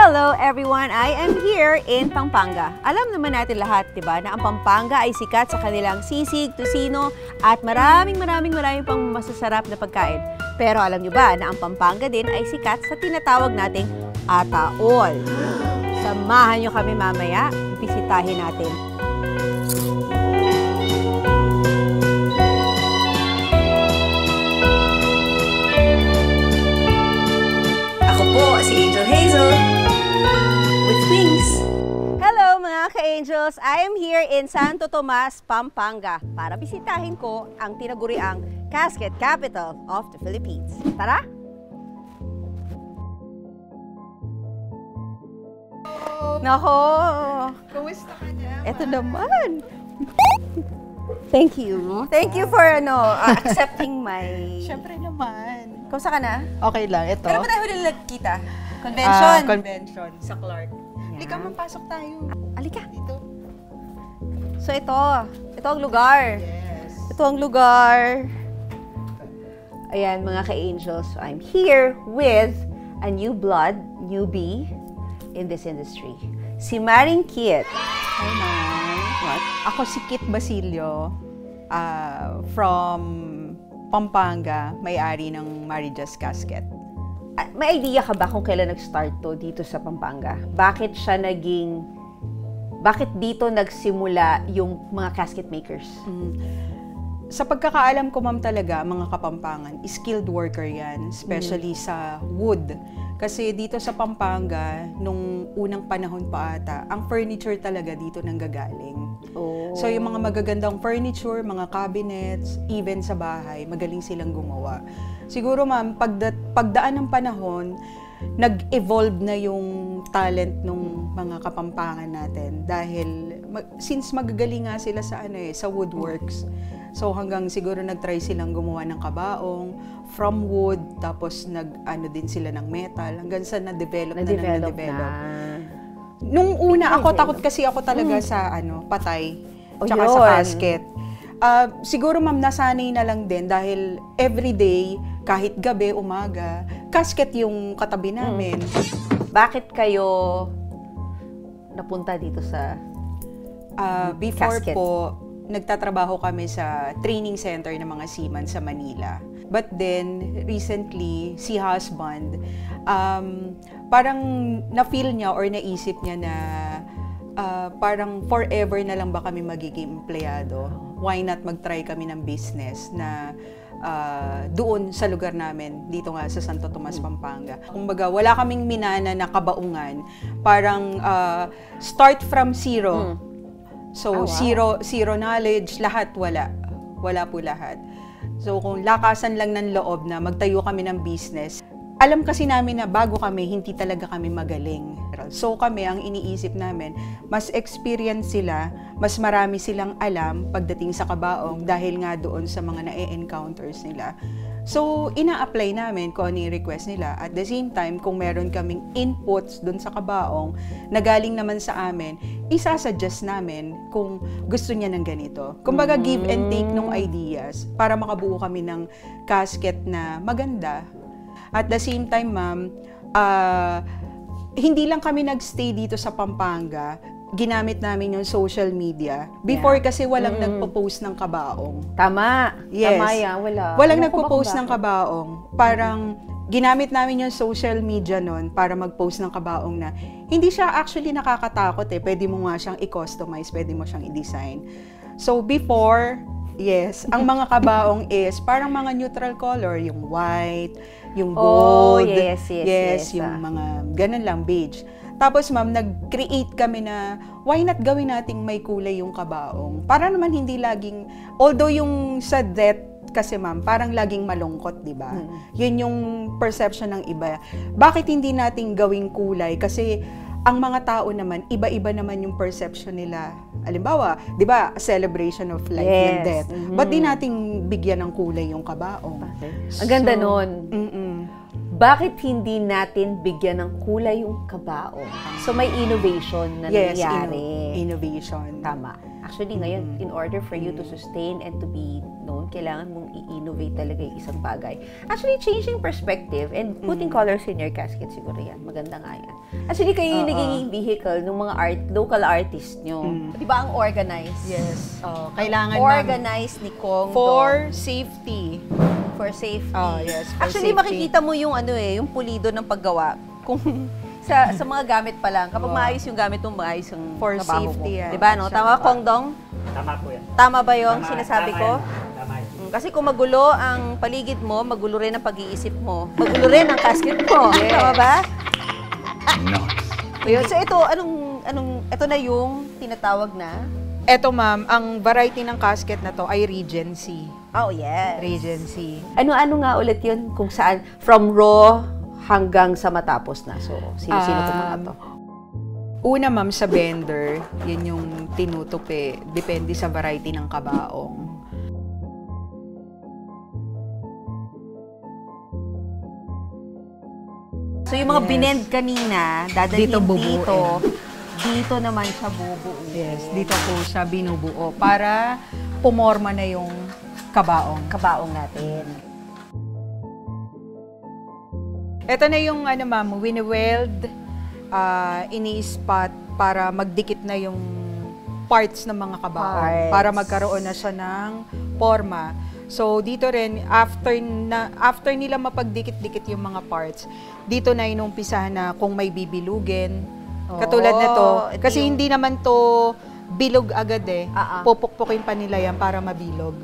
Hello everyone! I am here in Pampanga. Alam naman natin lahat, diba, na ang Pampanga ay sikat sa kanilang sisig, tocino, at maraming pang masasarap na pagkain. Pero alam nyo ba na ang Pampanga din ay sikat sa tinatawag nating ataol? Samahan nyo kami mamaya, bisitahin natin. Ako po si Angel Hazel with wings. Hello mga ka-angels! I am here in Santo Tomas, Pampanga para bisitahin ko ang tinaguriang Casket Capital of the Philippines. Tara! Nako! Kumusta ka na? Eto naman! Thank you. Thank you for accepting my... Siyempre naman. Kumusta ka na? Okay lang, ito. Pero ba tayo huli nagkita? Convention? Convention sa Clark. Halika, mapasok tayo. Alika. Dito. So ito ang lugar. Yes. Ito ang lugar. Ayan mga ka-angels, so I'm here with a new blood, newbie in this industry. Si Maring Kit. Hi, ma'am. What? Ako si Kit Basilio from Pampanga, may-ari ng Marijas Casket. May idea ka ba kung kailan nag-start to dito sa Pampanga? Bakit dito nagsimula yung mga casket makers? Sa pagkakaalam ko, ma'am, talaga, mga Kapampangan, skilled worker yan, especially sa wood. Kasi dito sa Pampanga, nung unang panahon pa ata, ang furniture talaga dito nanggagaling. Oh. So yung mga magagandang furniture, mga cabinets, even sa bahay, magaling silang gumawa. Siguro, ma'am, pagdaan ng panahon, nag-evolve na yung talent ng mga Kapampangan natin dahil since magagaling nga sila sa sa woodworks. So hanggang siguro nag-try silang gumawa ng kabaong from wood, tapos din sila ng metal hanggang sa na-develop. Nung una takot kasi ako talaga sa patay tsaka sa casket. Siguro, ma'am, nasanay na lang din dahil everyday, kahit gabi, umaga, casket yung katabi namin. Bakit kayo napunta dito sa before casket? Po, nagtatrabaho kami sa training center ng mga seaman sa Manila. But then, recently, si husband, parang na-feel niya or naisip niya na parang forever na lang ba kami magiging empleyado? Why not mag-try kami ng business na doon sa lugar namin, dito nga sa Santo Tomas, Pampanga. Kumbaga, wala kaming minana na kabaungan. Parang start from zero. So, zero knowledge, lahat wala. Wala po lahat. So, kung lakasan lang ng loob na magtayo kami ng business, alam kasi namin na bago kami, hindi talaga kami magaling. So kami, ang iniisip namin, mas experience sila, mas marami silang alam pagdating sa kabaong dahil nga doon sa mga na-encounters nila. So, ina-apply namin kung ano yung request nila. At the same time, kung meron kaming inputs doon sa kabaong na galing naman sa amin, isasuggest namin kung gusto niya ng ganito. Kumbaga, give and take ng ideas para makabuo kami ng casket na maganda. At the same time, ma'am, hindi lang kami nagstay dito sa Pampanga, ginamit namin yung social media. Before kasi walang nagpo-post ng kabaong. Tama. Yes. Tama yan. Walang nagpo-post ng kabaong. Parang ginamit namin yung social media nun para mag-post ng kabaong na hindi siya actually nakakatakot . Pwede mo nga siyang i-customize, pwede mo siyang i-design. So before, yes, ang mga kabaong is parang mga neutral color, yung white, yung gold, yes, yung mga ganun lang, beige. Tapos, ma'am, nag-create kami na why not gawin nating may kulay yung kabaong? Para naman hindi laging, although yung sa death kasi, ma'am, parang laging malungkot, di ba? Yun yung perception ng iba. Bakit hindi nating gawing kulay? Kasi ang mga tao naman, iba-iba naman yung perception nila. Halimbawa, di ba, a celebration of life and death. Ba't di nating bigyan ng kulay yung kabaong? Ang ganda nun. bakit hindi natin bigyan ng kulay yung kabaong? So may innovation na Yes, nangyayari. innovation. Tama. Actually, ngayon, in order for you to sustain and to be known, kailangan mong i-innovate talaga yung isang bagay. Actually, changing perspective and putting colors in your casket, siguro yan. Maganda nga yan. Actually, kayo yung nagiging vehicle ng mga local artists nyo. Di ba ang organized? Yes. Kailangan Organized ni Kong for safety. For safety. Oh, yes, for Actually, safety. makikita mo yung yung pulido ng paggawa. Kung sa mga gamit pa lang, kapag maayos yung gamit mo, maayos yung For trabaho safety, mo. yan. Diba, no? Tama, Kong Dong? Tama po yan. Tama ba yung sinasabi ko? Tama yan. Kasi kung magulo ang paligid mo, magulo rin ang pag-iisip mo. Magulo rin ang casket mo. Yes. Tama ba? No. Ayun. So ito, ito na yung tinatawag na? Eto ma'am, ang variety ng casket na to ay Regency. Oh, yes. Regency. Ano-ano nga ulit yun kung saan? From raw hanggang sa matapos na. So, sino-sino itong mga to? Una ma'am, sa vendor, yun yung tinutupi. Depende sa variety ng kabaong. So, yung mga Yes. binend kanina, dadalhin Dito bubuuin. dito naman siya bubuuin. Yes, dito po siya binubuo para pumorma na yung kabaong. Kabaong natin. Ito na yung ma'am, wini-weld, ini-spot para magdikit na yung parts ng mga kabaong. Parts. Para magkaroon na siya ng forma. So, dito rin, after nila mapagdikit-dikit yung mga parts, dito na inumpisahan na kung may bibilugin. Katulad nito. ito Kasi yung- hindi naman to bilog agad eh. Ah, ah. Pupukpukin pa nila yan para mabilog.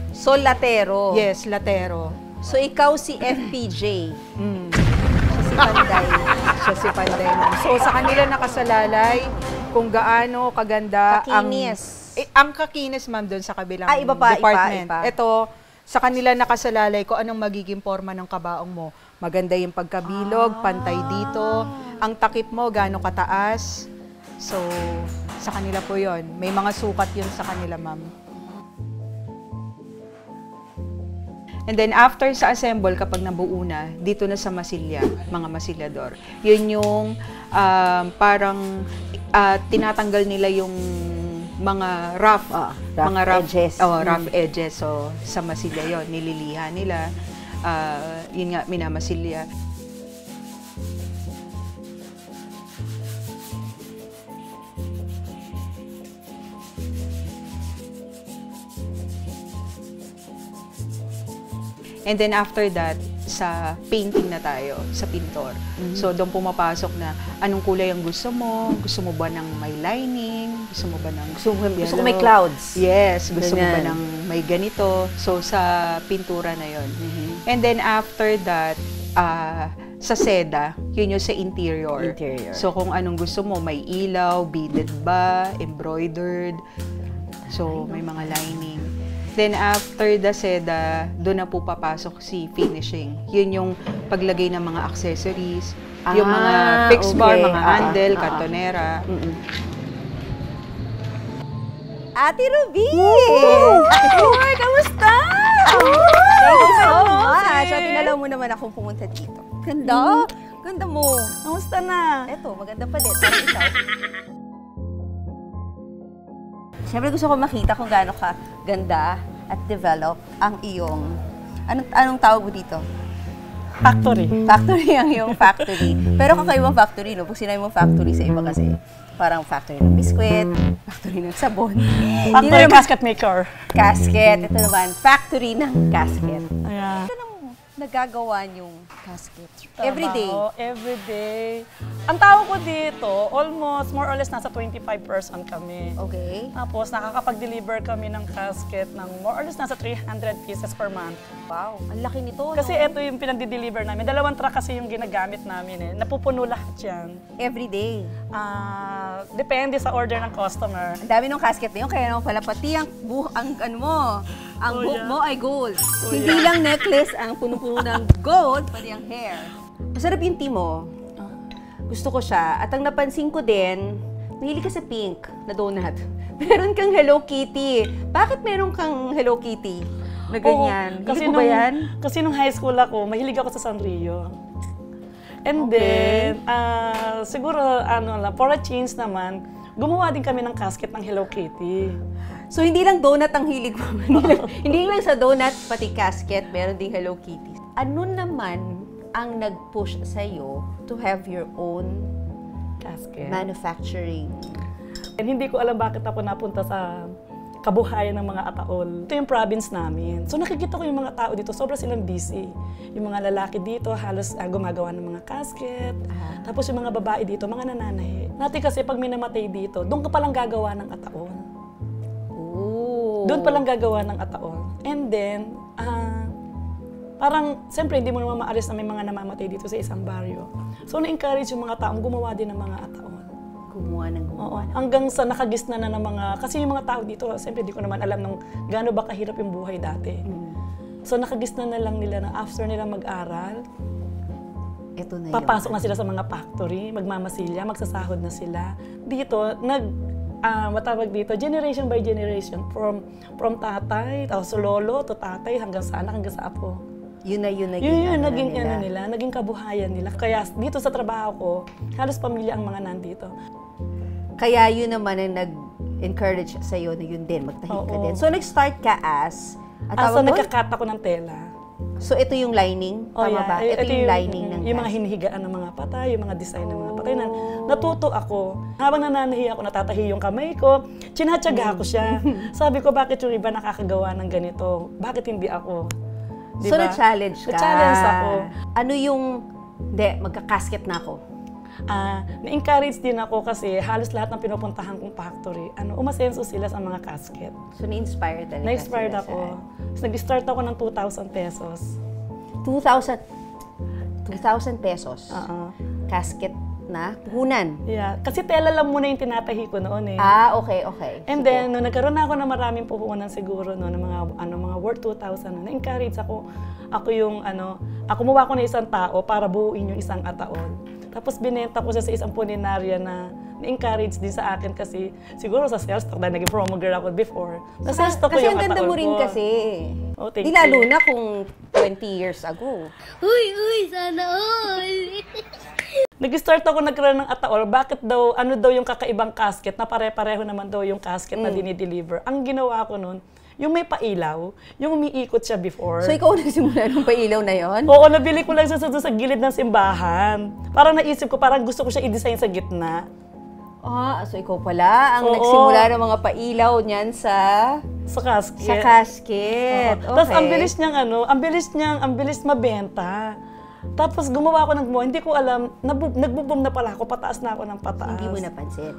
So, latero. Yes, latero. So, ikaw si FPJ. Mm. Siya si Panday. Siya si Panday ma'am. So, sa kanila nakasalalay kung gaano kaganda Kakinis. ang kakinis ma'am doon sa kabilang Ah, iba pa, department. iba. Ito, sa kanila nakasalalay kung anong magiging forma ng kabaong mo. Maganda yung pagkabilog, pantay dito. Ang takip mo, gaano kataas. So, sa kanila po yon. May mga sukat yun sa kanila ma'am. And then after sa assemble, kapag nabuo na, dito na sa masilya, mga masilyador. Yun yung parang tinatanggal nila yung mga rough edges. rough edges. So sa masilya yon, nililiha nila. Yun nga, minamasilya. And then after that, sa painting na tayo, sa pintor. So doon pumapasok na anong kulay ang gusto mo? Gusto mo ba ng may lining? Gusto mo ba ng Gusto ko may clouds. Yes, gusto mo ba Ganyan. ng may ganito? So sa pintura na yon. And then after that, sa seda, yun yung sa interior. Interior. So kung anong gusto mo, may ilaw, beaded ba, embroidered. So may mga lining. Then after the seda, doon na po papasok si finishing. Yun yung paglagay ng mga accessories, yung mga fixed bar, mga handle, kantonera. Ate Ruby! Ay, kamusta? Thank you so much. At tinalaw mo naman akong pumunta dito. Ganda. Ganda mo. Kamusta na? Eto, maganda pa din. Parang ikaw. Siyempre gusto ko makita kung gaano ka ganda at develop ang iyong, anong tawag mo dito? Factory. Factory ang iyong factory. Pero kakaibang factory, no? Pag sinabi mo factory sa iba kasi, parang factory ng biskwit, factory ng sabon. Hindi Factory naman casket maker. casket. Ito naman, factory ng casket. Ayan. Ito nang nagagawa yung casket. Every day. Every day. Ang tawag ko dito, almost more or less nasa 25 person kami. Okay. Tapos nakakapag-deliver kami ng casket ng more or less nasa 300 pieces per month. Wow, ang laki nito, Kasi no? ito yung pinag-deliver namin. 2 truck kasi yung ginagamit namin eh. Napupuno lahat yan. Every day. Depende sa order ng customer. Ang dami ng casket na yun, kaya naman pala pati ang buhok mo ay gold. Hindi lang necklace ang puno-puno ng gold, pati ang hair. Masarap yung tea mo. Gusto ko siya. At ang napansin ko din, mahilig ka sa pink na donut. Meron kang Hello Kitty. Bakit meron kang Hello Kitty? na ganyan. Oo, Hilig mo ba yan? Kasi nung high school ako, mahilig ako sa Sanrio. And Okay. then, siguro, for a change naman, gumawa din kami ng casket ng Hello Kitty. So, hindi lang donut ang hilig mo. Hindi lang sa donut, pati casket, meron ding Hello Kitty. Ano naman ang nag-push sa'yo to have your own Casket. manufacturing? And hindi ko alam bakit ako napunta sa kabuhayan ng mga ataol. Ito yung province namin. So nakikita ko yung mga tao dito, sobrang silang busy. Yung mga lalaki dito, halos gumagawa ng mga casket. Tapos yung mga babae dito, mga nananahi. Natin kasi pag may namatay dito, doon ka palang gagawa ng ataol. Oh. Doon palang gagawa ng ataol. And then, parang, siyempre, hindi mo naman maalis na may mga namamatay dito sa isang baryo. So, na-encourage yung mga taong gumawa din ng mga ataol. Gumawa ng Oo. gumawa. Hanggang sa nakagisna na ng mga, kasi yung mga tao dito, siyempre, di ko naman alam ng gaano ba kahirap yung buhay dati. So, nakagisna na lang nila na after nila mag-aral, Ito na papasok na sila sa mga factory, magmamasilya, magsasahod na sila. Dito, matawag dito, generation by generation, from tatay, tapos lolo, to tatay, hanggang sa anak, hanggang sa apo. Yun Yun naging naging kabuhayan nila. Kaya dito sa trabaho ko, halos pamilya ang mga nandito. Kaya yun naman ang nag-encourage sa'yo na yun din, magtahi ka Oo. din. So, nag-start ka as, So nagkakat ako ng tela. So, ito yung lining? Tama ba? Ito yung lining ng yung mga hinihigaan ng mga patay, yung mga design ng mga patay. Natuto ako. Habang nananahi ako, natatahi yung kamay ko, chinatsaga ko siya. Sabi ko, bakit yung iba nakakagawa ng ganito? Bakit hindi ako? So, Diba? na-challenge ka? Na-challenge ako. Ano yung, hindi, magka-casket na ako. Na-encourage din ako kasi halos lahat ng pinupuntahan kong factory, umasenso sila sa mga casket. So, na-inspire talaga Na-inspired sila ako. So, nag-start ako ng 2,000 pesos. 2,000 pesos. Oo. Casket na puhunan. Yeah. Kasi tela lang muna yung tinatahi ko noon eh. Okay. And Sige. then, nung nagkaroon na ako ng maraming puhunan siguro, no, ng mga worth 2,000, na-encourage ako. Ako kumuha ko na isang tao para buuin yung isang ataol. Tapos binenta ko siya sa isang puninarya na na-encourage din sa akin kasi siguro sa sales talk, dahil naging promo girl ako before. Sa sales talk ko Kasi yung ang ganda ataol mo rin ko. kasi. Oh, thank Di lalo you. na kung 20 years ago. Uy, sana all! Nag-start ako nagkaroon ng ataol, bakit daw, ano daw yung kakaibang casket na pare-pareho naman daw yung casket na dinideliver. Ang ginawa ko nun, yung may pailaw, yung umiikot siya before. So, ikaw nagsimula ng pailaw na yon? Oo, nabili ko lang siya sa gilid ng simbahan. Parang naisip ko, parang gusto ko siya i-design sa gitna. So ikaw pala ang Oo. nagsimula ng mga pailaw niyan sa Sa casket. casket. Oo. Tapos ang bilis mabenta. Tapos gumawa ako ng gumawa, hindi ko alam, nagbo-boom na pala ako, pataas na ako ng pataas. Hindi mo napansin.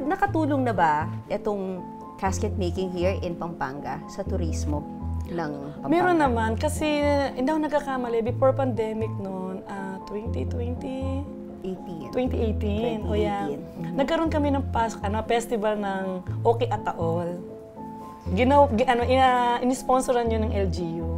Nakatulong na ba itong casket making here in Pampanga sa turismo ng Pampanga? Meron naman, kasi hindi ako nagkakamali, before pandemic noon, 2018. O yan. Nagkaroon kami ng festival ng Okay Ataol. Inisponsoran yun ng LGU.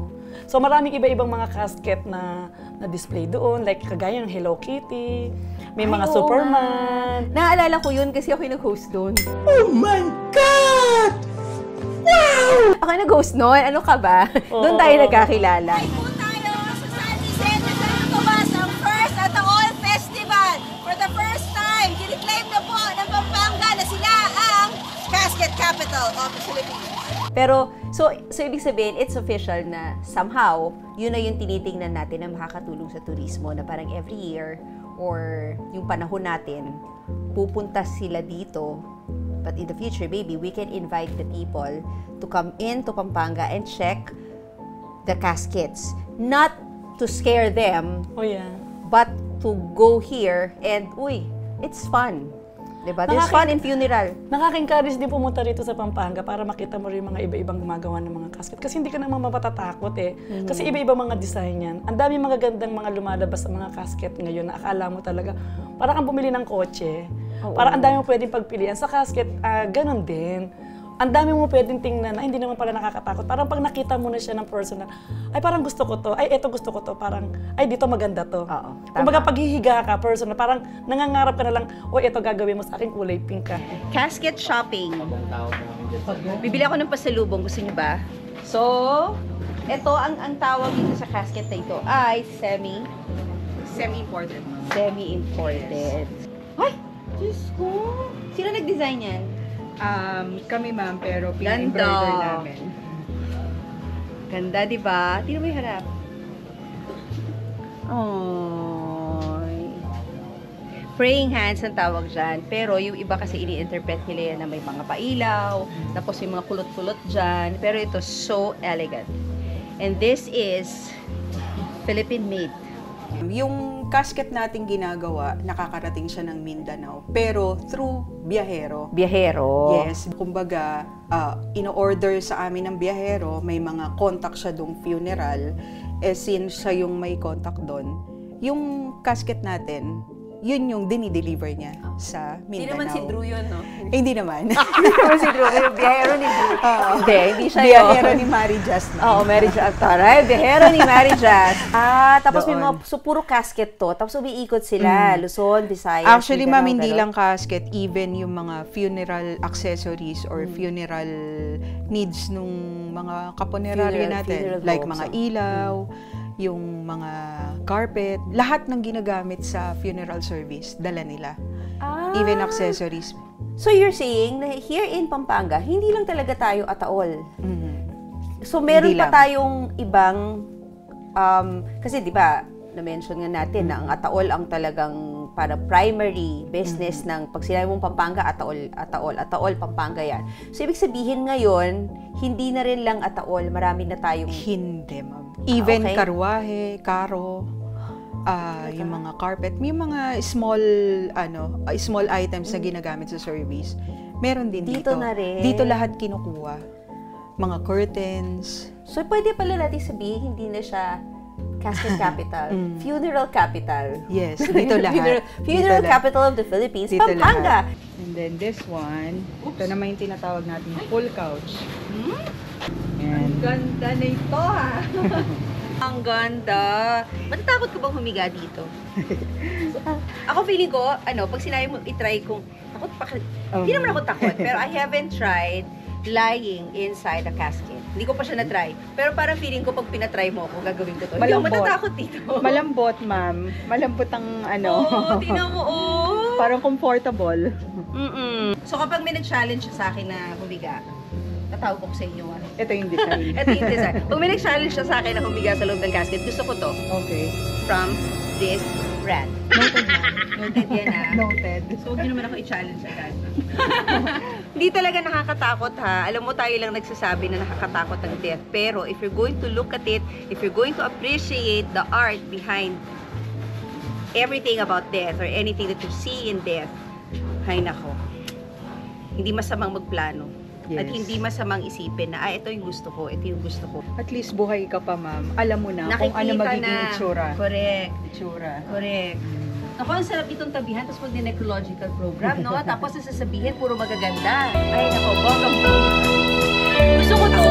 So maraming iba-ibang mga casket na display doon, like kagaya ng Hello Kitty, may mga oo Superman. nga. Naalala ko yun kasi ako yung nag-host doon. Oh my God! Ako yung nag-host noon. Ano ka ba? Doon tayo nagkakilala. Po tayo sa San Vicente, San Tomas, ang first Ataol Festival. For the first time, kiniklaim na po ng Pampanga na sila ang Casket Capital of the Philippines. Pero, so ibig sabihin, it's official na somehow, yun na yung tinitingnan natin na makakatulong sa turismo na parang every year or yung panahon natin, pupunta sila dito. But in the future, maybe we can invite the people to come into Pampanga and check the caskets. Not to scare them, O yan. but to go here and, it's fun. Diba? There's fun in funeral. Nakaka-encourage din pumunta rito sa Pampanga para makita mo rin mga iba-ibang gumagawa ng mga casket. Kasi hindi ka naman mapatatakot eh. Kasi iba-iba mga design yan. Ang dami mga gandang mga lumalabas sa mga casket ngayon na akala mo talaga, parang kang bumili ng kotse. Parang ang dami mo pwedeng pagpilian. Sa casket, ganun din. Ang dami mo pwedeng tingnan na hindi naman pala nakakatakot. Parang pag nakita mo na siya ng personal, ay parang gusto ko to, ay eto gusto ko to, parang ay dito maganda to. Oo, Kumbaga paghihiga ka, personal, parang nangangarap ka na lang, o eto gagawin mo sa akin, kulay pink ka. Casket shopping. Bibili ako ng pasalubong. Gusto niyo ba? So, ito ang tawag dito sa casket na ito ay Semi-imported. semi-imported. Ay! Diyos ko! Sino nag-design yan? Kami ma'am, pero pina-embroider Ganda. namin. Ganda, di ba? Tingnan mo yung harap. Oy. Praying hands ang tawag dyan. Pero yung iba kasi ini-interpret nila yan na may mga pailaw, tapos yung mga kulot-kulot dyan. Pero ito, so elegant. And this is Philippine made. Yung casket nating ginagawa, nakakarating siya ng Mindanao, pero through biyahero. Biyahero. Yes, kumbaga, in-order sa amin ng biyahero, may mga contact siya dong funeral, since siya yung may contact doon, yung casket natin, yun yung dinideliver niya sa Mindanao. Hindi naman si Drew yun, no? Hindi naman. Hindi naman si Drew. Yung biyahero ni Drew. Hindi siya yun. Biyahero ni Mary Just. Oo, Mary Jazz. Taray, biyahero ni Mary Jazz. Tapos may mga, Doon. so puro casket to. Tapos umiikot sila. Luzon, Visayas, Actually, ma'am, Mindanao, hindi ganun. lang casket, even yung mga funeral accessories or funeral needs nung mga kapuneraryo Funeral natin. bulbs, Like mga ilaw, yung mga carpet, lahat ng ginagamit sa funeral service, dala nila. Even accessories. So you're saying na here in Pampanga, hindi lang talaga tayo ataol. So meron Hindi pa lang. tayong ibang, kasi di ba, na-mention nga natin na ang ataol ang talagang para primary business ng pag sinabi mong Pampanga, ataol, Pampanga yan. So ibig sabihin ngayon, hindi na rin lang ataol, marami na tayong Hindi, ma'am. Even okay. karwahe, karo, yung mga carpet, may mga small items na ginagamit sa service. Meron din Dito dito. na rin. Dito lahat kinukuha. Mga curtains. So, pwede pala natin sabihin, hindi na siya casket capital, funeral capital. Yes, dito lahat. Funeral Dito capital of the Philippines, Dito Pampanga. lahat. And then this one, ito naman yung tinatawag natin full couch. Ang ganda na ito, ha? Ang ganda. Matatakot ka bang humiga dito? Ako feeling ko, pag sinabi mo, itry kong, takot pa, hindi naman ako takot, pero I haven't tried lying inside a casket. Hindi ko pa siya na-try. Pero parang feeling ko, pag pinatry mo ako, gagawin ko to. Hindi ako Malambot. matatakot dito. Malambot, ma'am. Malambot ang Oo, tingnan mo, oh. Parang comfortable. So kapag may nag-challenge siya sa akin na humiga, tatawag ko sa inyo. Ito yung design. Ito yung design. Pag may nag-challenge siya sa akin na humiga sa loob ng casket, gusto ko to. Okay. From this brand. Noted, ma'am. Noted yan, ha? Noted. So, huwag niyo naman ako i-challenge agad. Hindi talaga nakakatakot, ha? Alam mo, tayo lang nagsasabi na nakakatakot ang death. Pero, if you're going to look at it, if you're going to appreciate the art behind everything about death or anything that you see in death, ay nako, hindi masamang magplano. At Yes. hindi masamang isipin na, ito yung gusto ko, ito yung gusto ko. At least buhay ka pa, ma'am. Alam mo na kung ano magiging itsura. Correct. Itsura. Correct. Ako, ang sarap itong tabihan, tapos mag-necrological program, no? Tapos sasabihin, puro magaganda. Ay, nako, bonggang. Gusto ko to.